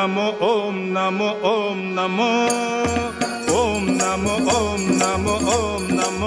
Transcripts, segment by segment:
नमो ओम नमो ओम नमो ओम नमो ओम नमो ओम नमो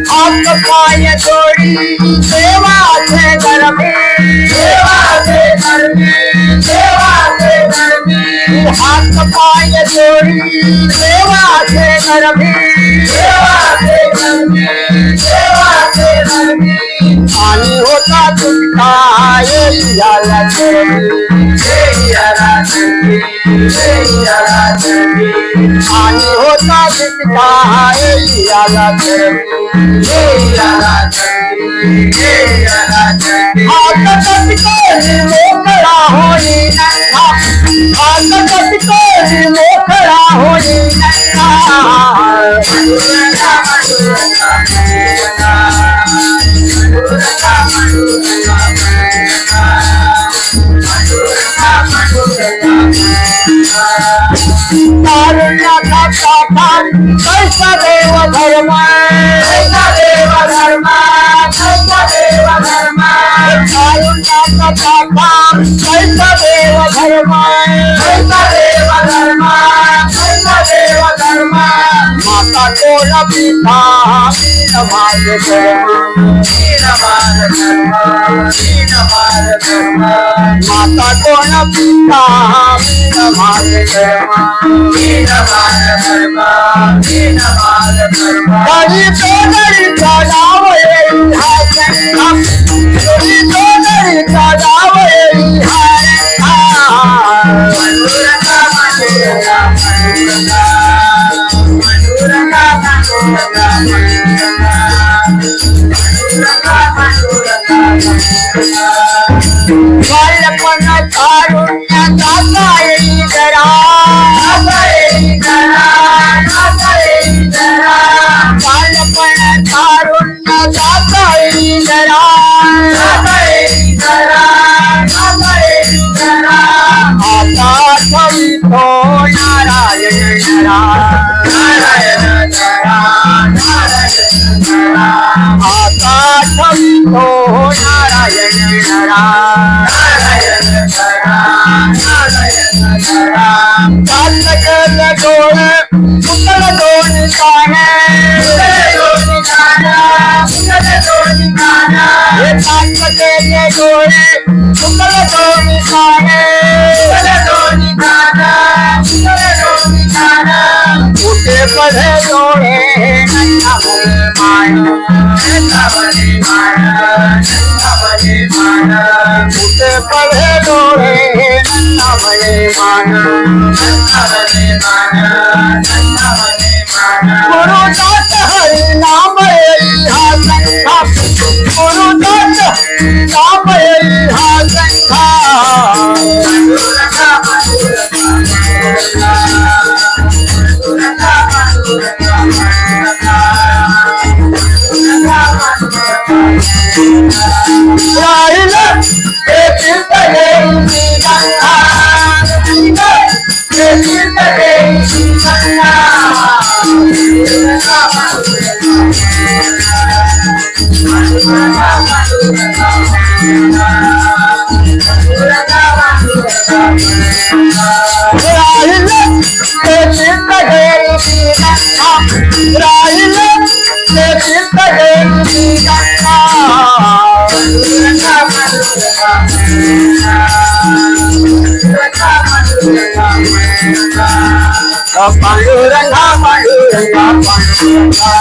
हाथ पाय जोड़ी सेवा से घर में, सेवा से घर में, सेवा से घर में। हाथ पाय जोड़ी सेवा से घर में, सेवा से घर में, सेवा से घर में। पानी होता तुझका ये याला चरबी, ये याला चरबी, ये याला चरबी। पानी होता तुझका ये याला चरबी, ये याला चरबी, ये याला चरबी। आदत को मोकरा होई नन्हा, आदत को मोकरा होई नन्हा। मधुरता मधुरता मधुरता मधुरता मधुरता मधुरता मधुरता मधुरता। कारुण्याचा साकार कैसा देव धर्म, कैसा देव धर्म, कैसा देव धर्म। कारुण्याचा साकार कैसा देव धर्म, कैसा देव धर्म, कैसा देव धर्म। माता कोण पिता मीन भाग धर्म, मीन भाग धर्म, मीन भाग धर्म। माता कोण पिता मीन भाग धर्म, मीन भाग धर्म, मीन भाग धर्म। कधी सोदरीचा नाव येई हा संघ, कधी सोदरीचा नाव येई हा रंग। मधुरता मधुरता मधुरता मधुरता मधुरता मधुरता मधुरता मधुरता। बालपण कारुण्याचा येई जरा, येई जरा, येई जरा। बालपण कारुण्याचा येई जरा, येई जरा, येई जरा। आता ठवितो नारायण जरा, नारायण जरा, नारायण जरा। आता ठवितो नारायण जरा, नारायण जरा, नारायण जरा। कातकल डोळ पुतळ दोन कान, पुतळ दोन कान, पुतळ दोन कान। हे कातकल डोळ पुतळ दोन कान, पुतळ दोन कान, पुतळ दोन कान। उठे पडे डोळे नंदावले मान, नंदावले मान, नंदावले मान। उठे पडे डोळे नंदावले मान, नंदावले मान, नंदावले मान। गुरुदास हरी नाम येई हा संघा, गुरुदास नाम येई हा संघा। मधुरता मधुरता मधुरता मधुरता मधुरता मधुरता मधुरता। राहिलं हे तीर्थ येई गंगा, हे तीर्थ येई गंगा। मधुरता मधुरता मधुरता मधुरता मधुरता मधुरता मधुरता। राहिलं हे तीर्थ येई गंगा, राहिलं हे तीर्थ येई गंगा। मधुरता मधुरता मधुरता मधुरता मधुरता। पांडुरंगा पांडुरंगा पांडुरंगा।